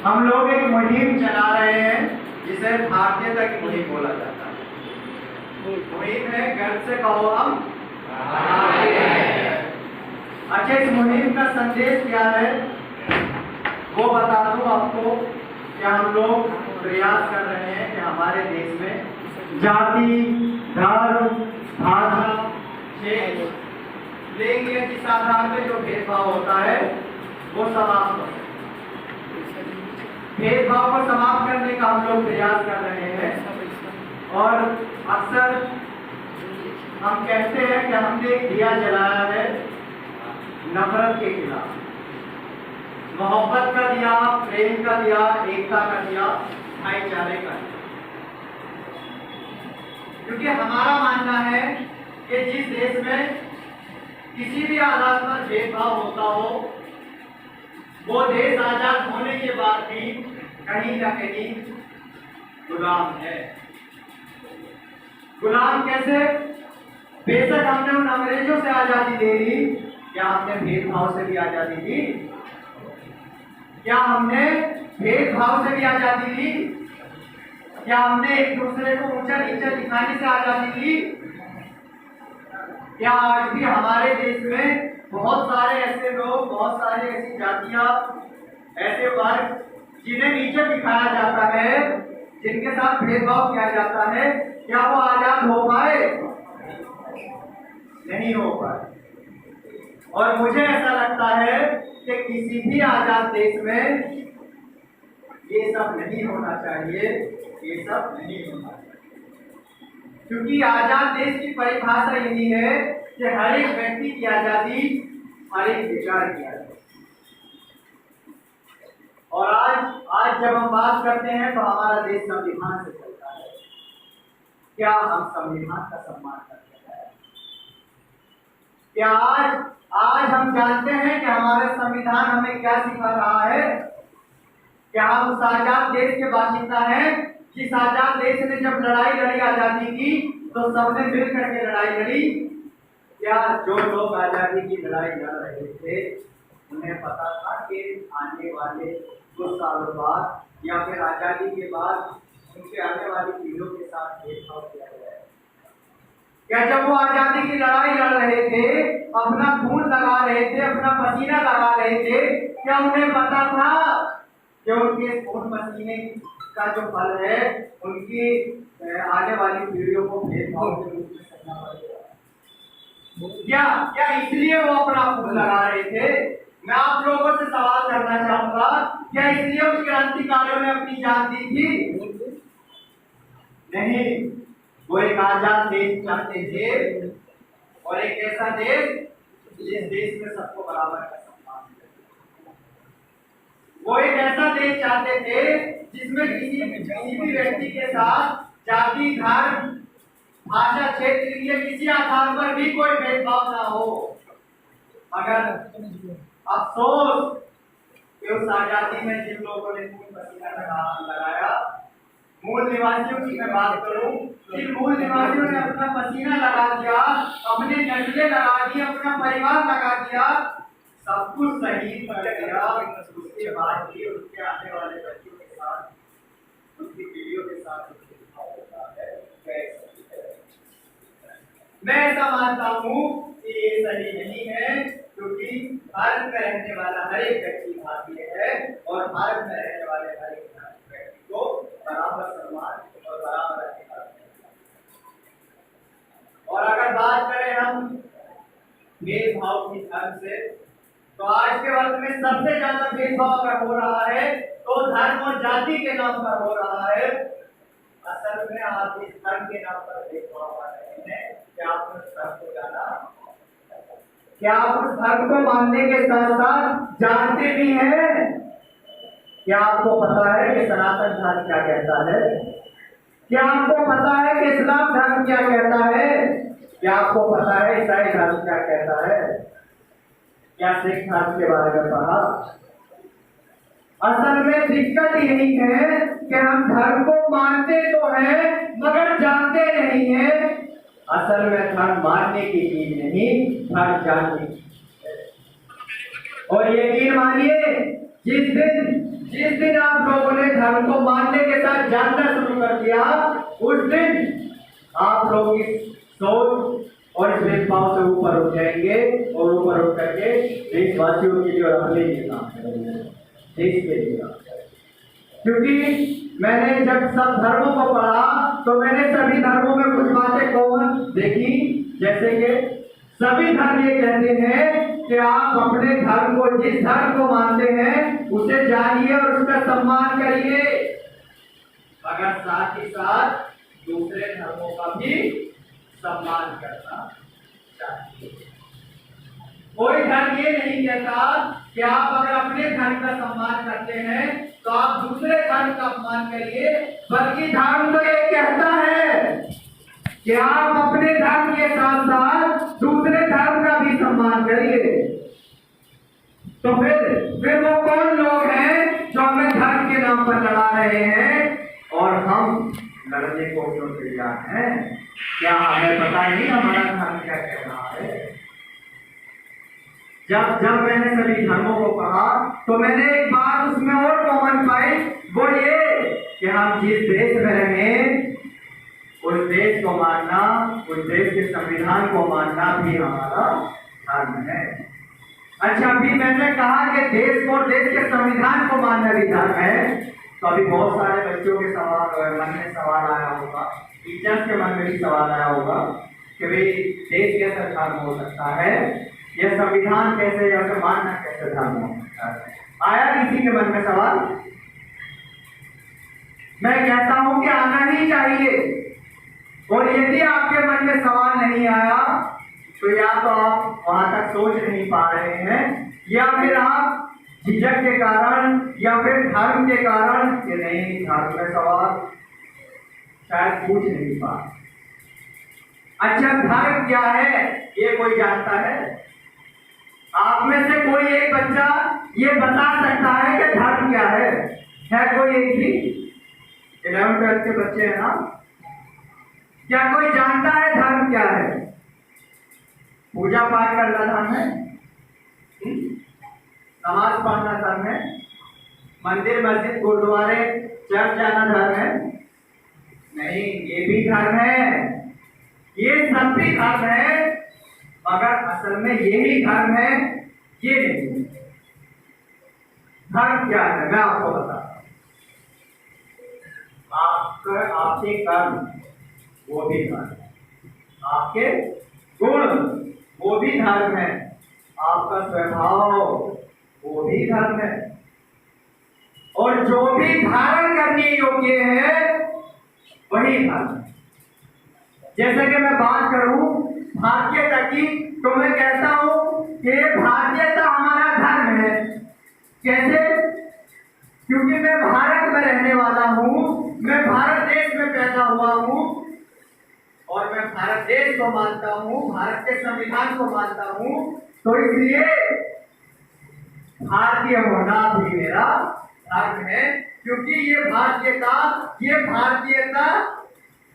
हम लोग एक मुहिम चला रहे हैं जिसे भारतीयता की मुहिम बोला जाता है। मुहिम है गर्व से कहो हम भारतीय हैं। अच्छा, इस मुहिम का संदेश क्या है वो बता दूं आपको कि हम लोग प्रयास कर रहे हैं कि हमारे देश में जाति, धर्म, भाषा, क्षेत्र, लिंग इस आधार पे जो भेदभाव होता है वो समाप्त हो। भेदभाव को समाप्त करने का हम लोग प्रयास कर रहे हैं और अक्सर हम कहते हैं कि हमने एक दिया जलाया है नफरत के खिलाफ, मोहब्बत का दिया, प्रेम का दिया, एकता का दिया, भाईचारे का दिया। क्योंकि हमारा मानना है कि जिस देश में किसी भी आधार पर भेदभाव होता हो वो देश आजाद होने के बाद भी कहीं ना कहीं गुलाम है। गुलाम कैसे? बेशक हमने उन अंग्रेजों से आजादी ले ली, क्या हमने भेदभाव से भी आजादी ली? क्या हमने भेदभाव से भी आजादी ली? क्या हमने एक दूसरे को ऊंचा नीचा दिखाने से आजादी ली? क्या आज भी हमारे देश में बहुत सारे ऐसे लोग, बहुत सारी ऐसी जातियां, ऐसे वर्ग जिन्हें नीचे दिखाया जाता है, जिनके साथ भेदभाव किया जाता है, क्या वो आजाद हो पाए? नहीं हो पाए। और मुझे ऐसा लगता है कि किसी भी आजाद देश में ये सब नहीं होना चाहिए, ये सब नहीं होना चाहिए। क्योंकि आजाद देश की परिभाषा यही है कि हर एक व्यक्ति की आजादी, हर एक विचार की आजादी। और आज जब हम बात करते हैं तो हमारा देश संविधान से चलता है। क्या हम संविधान का सम्मान करते हैं? क्या आज हम जानते हैं कि हमारा संविधान हमें क्या सिखा रहा है? क्या हम उस आजाद देश के बाशिंदा हैं जिस आजाद देश ने जब लड़ाई लड़ी आजादी की तो सबने मिल करके लड़ाई लड़ी? क्या जो लोग आजादी की लड़ाई लड़ रहे थे उन्हें पता था कि आने वाले कुछ सालों बाद या फिर आजादी के बाद उनके आने वाली पीढ़ियों के साथ भेदभाव किया जाएगा? क्या जब वो आजादी की लड़ाई लड़ रहे थे, अपना खून लगा रहे थे, अपना पसीना लगा रहे थे, क्या उन्हें पता था कि उनके खून पसीने का जो फल है उनकी आने वाली पीढ़ियों को भेदभाव के रूप में सहना पड़ेगा? क्या इसलिए वो अपना खून लगा रहे थे? मैं आप लोगों से सवाल करना चाहूंगा, क्या इसलिए उस क्रांतिकारियों ने अपनी जान दी थी? नहीं, वो एक आजाद देश चाहते थे और एक ऐसा देश जिस देश में सबको बराबर का सम्मान मिले। वो एक ऐसा देश चाहते थे जिसमें किसी भी व्यक्ति के साथ जाति, धर्म, भाषा, क्षेत्र के किसी आधार पर भी कोई भेदभाव ना हो। मगर अफसोस कि उस आजादी में जिन लोगों ने खून पसीना लगाया, मूल निवासियों की मैं बात करूं, जिन मूल निवासियों ने अपना पसीना लगा दिया, अपने नस्लें लगा दी, अपना परिवार लगा दिया, सब कुछ शहीद कर दिया, उसके बाद भी उनके आने वाले बच्चों के साथ, उनकी पीढ़ियों के साथ होता है। मैं ऐसा मानता हूँ कि ये सही नहीं है, क्योंकि भारत में रहने वाला हर एक व्यक्ति भारतीय है और भारत में रहने वाले हर एक व्यक्ति को बराबर सम्मान और बराबर अधिकार है। और अगर बात करें हम भेदभाव की धर्म से, तो आज के वक्त में सबसे ज्यादा भेदभाव अगर हो रहा है तो धर्म और जाति के नाम पर हो रहा है। असल में आप इस धर्म के नाम पर भेदभाव कर रहे हैं। क्या आप उस धर्म को जाना? क्या आप उस धर्म को मानने के साथ साथ जानते भी हैं? क्या आपको पता है कि सनातन धर्म क्या कहता है? क्या आपको पता है कि इस्लाम धर्म क्या कहता है? क्या आपको पता है ईसाई धर्म क्या कहता है? क्या सिख धर्म के बारे में पढ़ा? असल में दिक्कत यही है कि हम धर्म को मानते तो हैं मगर जानते नहीं हैं। असल में धर्म मानने की चीज नहीं, धर्म जानने की चीज है। और यकीन मानिए, जिस दिन आप धर्म को मानने के साथ जानना शुरू कर दिया, उस दिन आप लोग इस सोच और इस भेदभाव से ऊपर उठ जाएंगे और ऊपर उठ करके देशवासियों के लिए और अपने लिए काम करेंगे, देश के लिए काम करेंगे। क्योंकि मैंने जब सब धर्मों को पढ़ा तो मैंने सभी धर्मों में कुछ बातें कॉमन देखी, जैसे कि सभी धर्म ये कहते हैं कि आप अपने धर्म को, जिस धर्म को मानते हैं उसे जानिए और उसका सम्मान करिए, मगर साथ ही साथ दूसरे धर्मों का भी सम्मान करना चाहिए। कोई धर्म ये नहीं कहता कि आप अगर अपने धर्म का सम्मान करते हैं तो आप दूसरे धर्म का अपमान करिए, बल्कि धर्म तो ये कहता है कि आप अपने धर्म के साथ साथ दूसरे धर्म का भी सम्मान करिए। तो फिर वो कौन लोग हैं जो हमें धर्म के नाम पर लड़ा रहे हैं और हम लड़ने को क्यों तैयार हैं? क्या हमें पता नहीं हमारा धर्म क्या कह रहा है? जब मैंने सभी धर्मों को पढ़ा तो मैंने एक बात उसमें और कॉमन पाई, वो ये कि हम जिस देश में रहें उस देश को मानना, उस देश के संविधान को मानना भी हमारा धर्म है। अच्छा, अभी मैंने कहा कि देश को, देश के संविधान को मानना भी धर्म है, तो अभी बहुत सारे बच्चों के मन में सवाल आया होगा, टीचर्स के मन में भी सवाल आया होगा कि भाई देश कैसे धर्म हो सकता है, यह संविधान कैसे, या फिर मानना कैसे धर्म हो सकता है? आया किसी के मन में सवाल? मैं कहता हूं कि आना ही चाहिए, और यदि आपके मन में सवाल नहीं आया तो या तो आप वहां तक सोच नहीं पा रहे हैं, या फिर आप झिझक के कारण या फिर धर्म के कारण कि नहीं, धर्म में सवाल शायद पूछ नहीं पा। अच्छा, धर्म क्या है ये कोई जानता है? आप में से कोई एक बच्चा ये बता सकता है कि धर्म क्या है? कोई एक भी? 11th-12th के बच्चे हैं ना? क्या कोई जानता है धर्म क्या है? पूजा पाठ करना धर्म है? नमाज पढ़ना धर्म है? मंदिर, मस्जिद, गुरुद्वारे, चर्च जाना धर्म है? नहीं, ये भी धर्म है, ये सब भी धर्म है, मगर असल में यही धर्म है, ये नहीं। धर्म क्या है मैं आपको बताता हूं। आपके कर्म वो भी धर्म है, आपके गुण वो भी धर्म है, आपका स्वभाव वो भी धर्म है, और जो भी धारण करने योग्य है वही धर्म है। जैसे कि मैं बात करूं भारतीयता की, तो मैं कहता हूं कि भारतीयता हमारा धर्म है। कैसे? क्योंकि मैं भारत में रहने वाला हूं, मैं भारत देश में पैदा हुआ हूं, और मैं भारत देश को मानता हूं, भारत के संविधान को मानता हूं, तो इसलिए भारतीय होना भी मेरा धर्म है, क्योंकि ये भारतीयता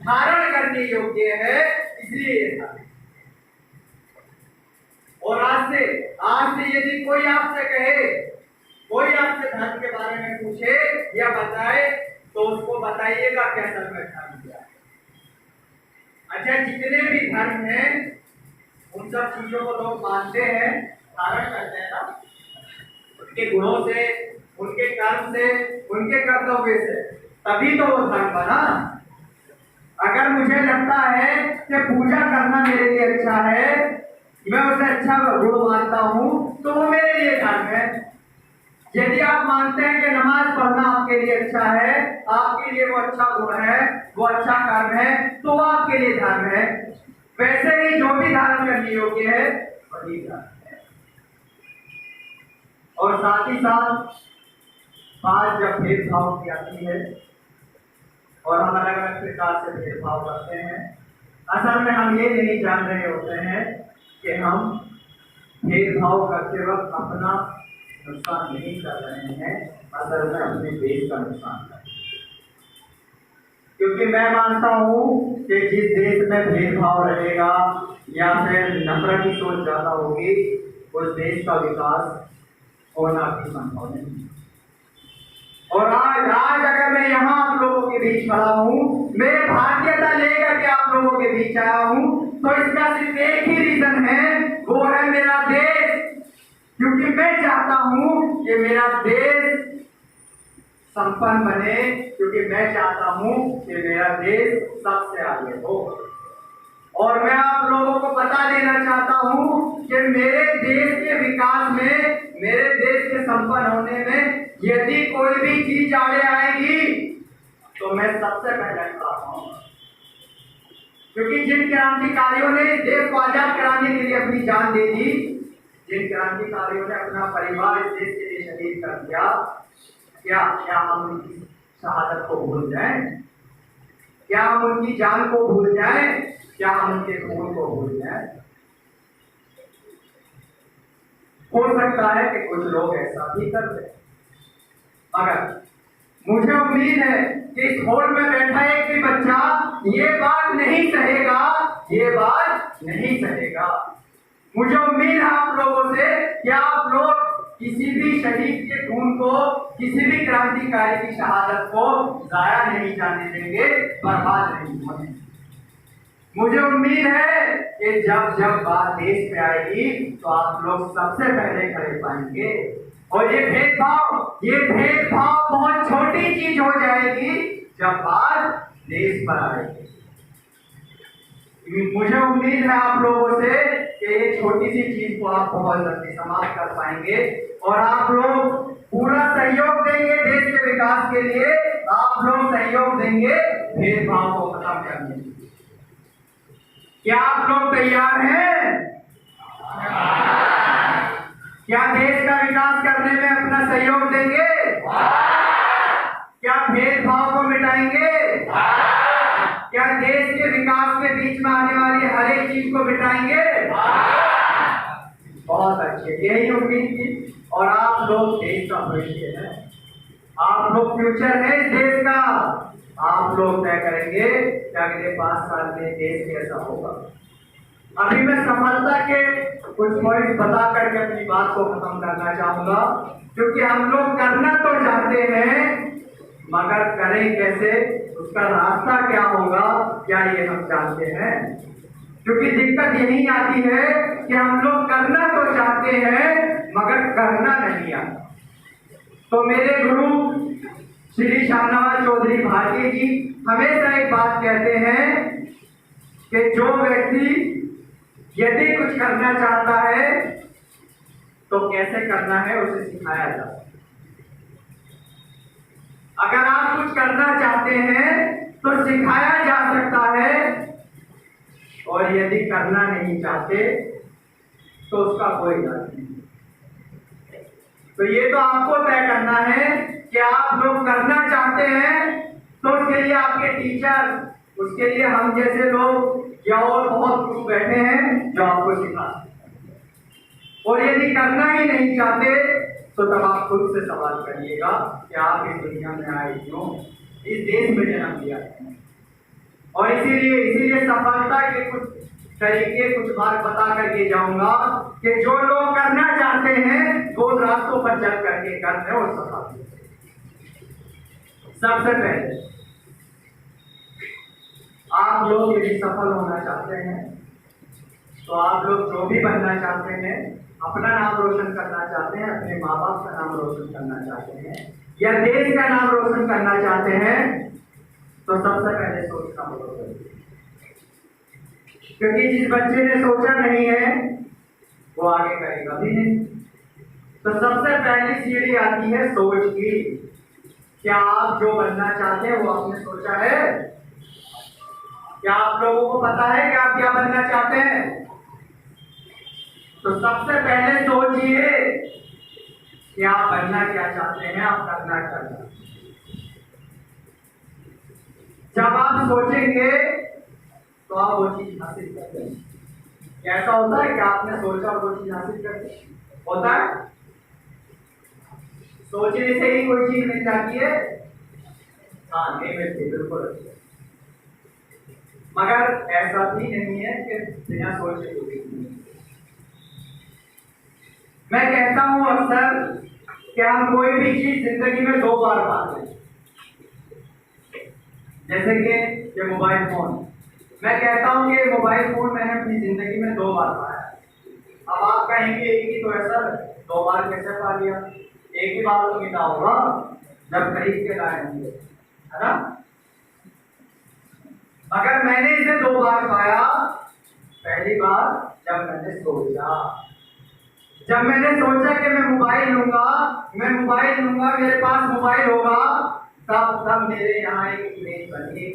धारण करने योग्य है, इसलिए ये धर्म। और आज से यदि कोई आपसे कहे, कोई आपसे धर्म के बारे में पूछे या बताए, तो उसको बताइएगा क्या असल में धर्म क्या है। अच्छा, जितने भी धर्म हैं उन सब चीजों को लोग मानते हैं, धारण करते हैं ना, उनके गुणों से, उनके कर्म से, उनके कर्तव्य से, तभी तो वो धर्म बना। अगर मुझे लगता है कि पूजा करना मेरे लिए अच्छा है, मैं उसे अच्छा गुण मानता हूं, तो वो मेरे लिए धर्म है। यदि आप मानते हैं कि नमाज पढ़ना आपके लिए अच्छा है, आपके लिए वो अच्छा गुण है, वो अच्छा कर्म है, तो वो आपके लिए धर्म है। वैसे ही जो भी धारण करने योग्य है वही धर्म है। और साथ ही साथ बात जब भेदभाव की आती है और हम अलग अलग प्रकार से भेदभाव करते हैं, असल में हम ये नहीं जान रहे होते हैं कि हम भेदभाव करते वक्त अपना नुकसान नहीं कर रहे हैं, असल में अपने देश का नुकसान कर रहे हैं। क्योंकि मैं मानता हूं कि जिस देश में भेदभाव रहेगा या फिर नफरत की सोच ज्यादा होगी, उस देश का विकास होना भी संभव नहीं। और आज अगर के बीच खड़ा हूँ, मैं भाग्यता लेकर के आप लोगों के बीच आया हूँ, तो इसका सिर्फ एक ही रीजन है, वो है मेरा देश। क्योंकि मैं चाहता हूँ कि मेरा देश संपन्न बने, क्योंकि मैं चाहता हूँ कि मेरा देश सबसे आगे हो। और मैं आप लोगों को बता देना चाहता हूँ कि मेरे देश के विकास में, मेरे देश के संपन्न होने में यदि कोई भी चीज आगे आएगी तो मैं सबसे पहले खड़ा हूँ। क्योंकि जिन क्रांतिकारियों ने देश को आजाद कराने के लिए अपनी जान दे दी, जिन क्रांतिकारियों ने अपना परिवार इस देश के लिए शहीद कर दिया, क्या हम उनकी शहादत को भूल जाएं? क्या हम उनकी जान को भूल जाएं? क्या हम उनके खून को भूल जाएं? हो सकता है कि कुछ लोग ऐसा भी कर दें, मगर मुझे उम्मीद है कि इस हॉल में बैठा एक भी बच्चा ये बात नहीं सहेगा, ये बात नहीं सहेगा। मुझे उम्मीद है आप लोगों से कि आप लोग किसी भी शहीद के खून को, किसी भी क्रांतिकारी की शहादत को जाया नहीं जाने देंगे, बर्बाद नहीं होने। मुझे उम्मीद है कि जब जब बात देश पे आएगी तो आप लोग सबसे पहले खड़े पाएंगे। और ये भेदभाव बहुत छोटी चीज हो जाएगी जब बात देश पर आएगी। मुझे उम्मीद है आप लोगों से कि ये छोटी सी चीज को आप बहुत जल्दी समाप्त कर पाएंगे और आप लोग पूरा सहयोग देंगे देश के विकास के लिए। आप लोग सहयोग देंगे भेदभाव को खत्म करने के लिए। क्या आप लोग तैयार हैं? क्या देश का विकास करने में अपना सहयोग देंगे? क्या भेदभाव को मिटाएंगे? क्या देश के विकास के बीच में आने वाली हर एक चीज को मिटाएंगे? बहुत अच्छे, यही उम्मीद थी। और आप लोग देश का भविष्य है, आप लोग फ्यूचर है इस देश का। आप लोग तय करेंगे कि अगले 5 साल में देश कैसा होगा। अभी मैं सफलता के कुछ पॉइंट बता करके अपनी बात को खत्म करना चाहूंगा, क्योंकि हम लोग करना तो चाहते हैं मगर करें कैसे, उसका रास्ता क्या होगा, क्या ये हम जानते हैं? क्योंकि दिक्कत यही आती है कि हम लोग करना तो चाहते हैं मगर करना नहीं आता। तो मेरे गुरु श्री शाहनवाज चौधरी भारती जी हमेशा एक बात कहते हैं कि जो व्यक्ति यदि कुछ करना चाहता है तो कैसे करना है उसे सिखाया जाता है। अगर आप कुछ करना चाहते हैं तो सिखाया जा सकता है, और यदि करना नहीं चाहते तो उसका कोई इलाज नहीं। तो ये तो आपको तय करना है कि आप लोग करना चाहते हैं, तो उसके लिए आपके टीचर, उसके लिए हम जैसे लोग या और बहुत कुछ बैठे हैं जो आपको सिखा सकते हैं। और यदि करना ही नहीं चाहते तो तब आप खुद से सवाल करिएगा कि आप इस दुनिया में आए क्यों, इस देश में जन्म लिया है। और इसीलिए सफलता के कुछ तरीके कुछ बार बता करके जाऊंगा कि जो लोग करना चाहते हैं वो रास्तों पर चल करके करते हैं और सफल। सबसे पहले आप लोग यदि सफल होना चाहते हैं तो आप लोग जो भी बनना चाहते हैं, अपना नाम रोशन करना चाहते हैं, अपने माँ बाप का नाम रोशन करना चाहते हैं या देश का नाम रोशन करना चाहते हैं, तो सबसे पहले सोचना होगा। क्योंकि जिस बच्चे ने सोचा नहीं है वो आगे करेगा भी नहीं। तो सबसे पहली सीढ़ी आती है सोच की। क्या आप जो बनना चाहते हैं वो आपने सोचा है? क्या आप लोगों को पता है कि आप क्या बनना चाहते हैं? तो सबसे पहले सोचिए कि आप बनना क्या चाहते हैं, आप करना क्या चाहते हैं। जब आप सोचेंगे तो आप वो चीज हासिल करते हैं। ऐसा होता है कि आपने सोचा और वो चीज हासिल करते होता है? सोचने से ही कोई चीज मिल जाती है? हाँ, नहीं मिलती, बिल्कुल। मगर ऐसा भी नहीं है कि बिना सोचे कुछ नहीं। मैं कहता हूं अक्सर कि हम कोई भी चीज जिंदगी में 2 बार पाते हैं। जैसे कि ये मोबाइल फोन, मैं कहता हूँ कि मोबाइल फोन मैंने अपनी जिंदगी में 2 बार पाया। अब आप कहेंगे एक ही तो है सर, 2 बार कैसे पा लिया? एक ही बार तो मिला होगा जब खरीद के लाए होंगे, है ना? मगर मैंने इसे 2 बार पाया। पहली बार जब मैंने सोचा कि मैं मोबाइल लूंगा, मेरे पास मोबाइल होगा, तब मेरे यहाँ एक इमेज बनी।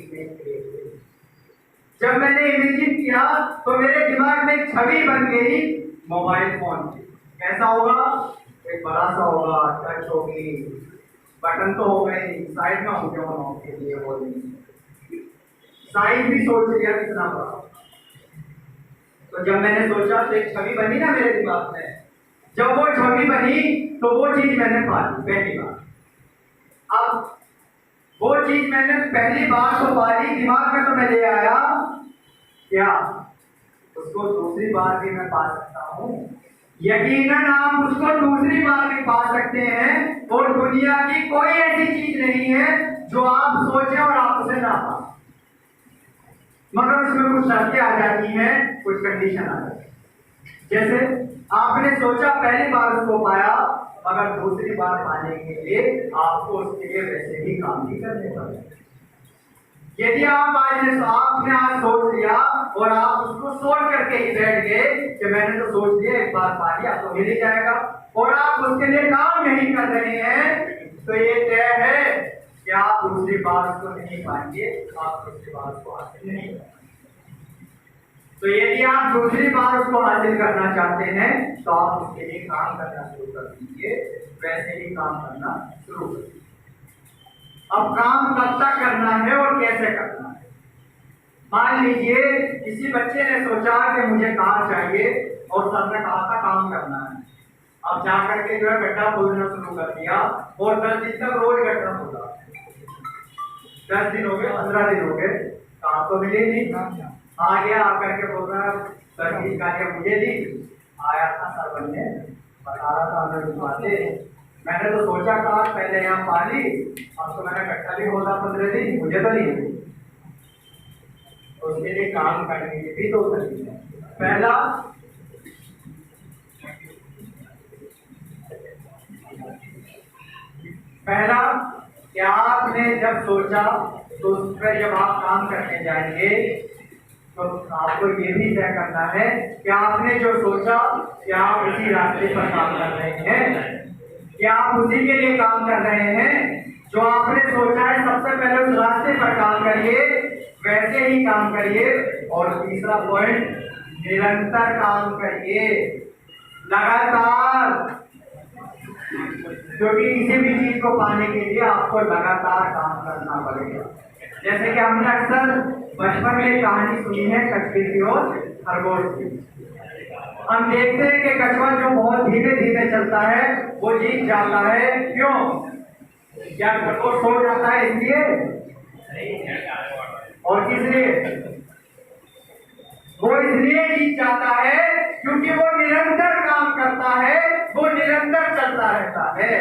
जब मैंने इमेजिन किया तो मेरे दिमाग में एक छवि बन गई मोबाइल फोन की। कैसा होगा? एक बड़ा सा होगा, टच होगी, बटन तो हो गए, साइड में होंगे ऑन के लिए, वो साइज भी सोच लिया कितना बड़ा। तो जब मैंने सोचा तो एक छवि बनी ना मेरे दिमाग में। जब वो छवि बनी तो वो चीज मैंने पा ली पहली बार। अब वो चीज मैंने पहली बार तो पा ली, दिमाग में तो मैं ले आया, क्या उसको दूसरी बार भी मैं पा सकता हूँ? यकीनन आप उसको दूसरी बार भी पा सकते हैं। और दुनिया की कोई ऐसी चीज नहीं है जो आप सोचे और आप उसे ना पाए, मगर उसमें कुछ शर्तें आ जाती हैं, कुछ कंडीशन आ जाती है। जैसे आपने सोचा पहली बार उसको पाया, मगर दूसरी बार पाने के लिए आपको उसके लिए वैसे ही काम भी करने पड़ेगा। यदि आपने आज सोच लिया और आप उसको सोच करके ही बैठ गए कि मैंने तो सोच लिया, एक बार पा लिया तो मिल ही जाएगा, और आप उसके लिए काम नहीं कर रहे हैं, तो ये तय है कि आप दूसरी बार उसको नहीं पाएंगे, आप दूसरी बार उसको हासिल नहीं करेंगे। तो यदि आप दूसरी बार उसको हासिल करना चाहते हैं तो आप उसके लिए काम करना शुरू कर दीजिए, वैसे ही काम करना शुरू कर दीजिए। अब काम कब तक करना है और कैसे करना है? मान लीजिए किसी बच्चे ने सोचा कि मुझे कार चाहिए और सर ने कहा था काम करना है। अब जाकर के जो है गड्ढा खोदना शुरू कर दिया और 10 दिन तक रोज गड्ढा खोदा। 10 दिन हो गए, 15 दिन हो गए, काम तो मिले नहीं। आ गया, आकर के बोल रहा सर की गालियां मुझे दी, आया था सर बनने, बता रहा था हमें बातें, मैंने तो सोचा था पहले यहाँ पाली, अब तो मैंने कट्टा भी खोदा 15 दिन, मुझे तो नहीं हुई। तो उसके लिए काम करने के भी 2 तरीके हैं। पहला कि आपने जब सोचा तो उस पर जब आप काम करने जाएंगे तो आपको ये भी तय करना है कि आपने जो सोचा कि आप उसी रास्ते पर काम कर रहे हैं, क्या आप उसी के लिए काम कर रहे हैं। जो आपने सोचा है सबसे पहले उस रास्ते पर काम करिए, वैसे ही काम करिए। और तीसरा पॉइंट, निरंतर काम करिए, लगातार, क्योंकि किसी भी चीज को पाने के लिए आपको लगातार काम करना पड़ेगा। जैसे कि हमने अक्सर बचपन में कहानी सुनी है कछुए की और खरगोश की। हम देखते हैं कि कछुआ जो बहुत धीरे धीरे चलता है वो जीत जाता है। क्यों? क्या खरगोश सो जाता है इसलिए? और किस लिए? वो इसलिए जीत जाता है क्योंकि वो निरंतर काम करता है, वो निरंतर चलता रहता है।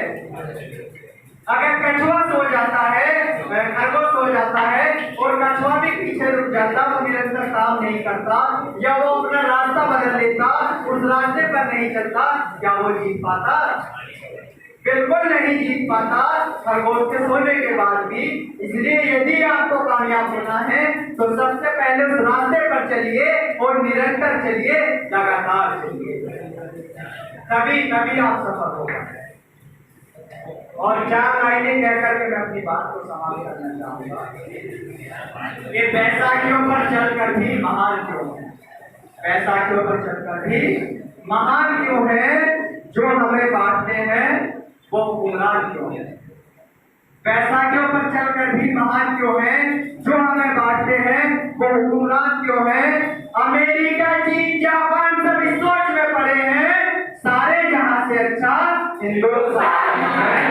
अगर कछुआ सो जाता है, खरगोश सो जाता है और कछुआ भी पीछे रुक जाता, वो निरंतर काम नहीं करता या वो अपना रास्ता बदल लेता, उस रास्ते पर नहीं चलता, क्या वो जीत पाता? बिल्कुल नहीं जीत पाता, खरगोश के सोने के बाद भी। इसलिए यदि आपको कामयाब होना है तो सबसे पहले उस रास्ते पर चलिए और निरंतर चलिए, लगातार चलिए, तभी आप सफल होगा। और 4 लाइनें कहकर के मैं अपनी बात को समाप्त करना चाहूंगा। ये बैसाखियों पर चलकर भी महान क्यों है? बैसाखियों पर चलकर भी महान क्यों है? जो हमें बांटते हैं वो गुमराह क्यों है? बैसाखियों पर चलकर भी महान क्यों है? जो हमें बांटते हैं वो गुमराह क्यों है? अमेरिका, चीन, जापान सब इस सोच में पड़े हैं, सारे जहां से अच्छा हिंदुस्तान है।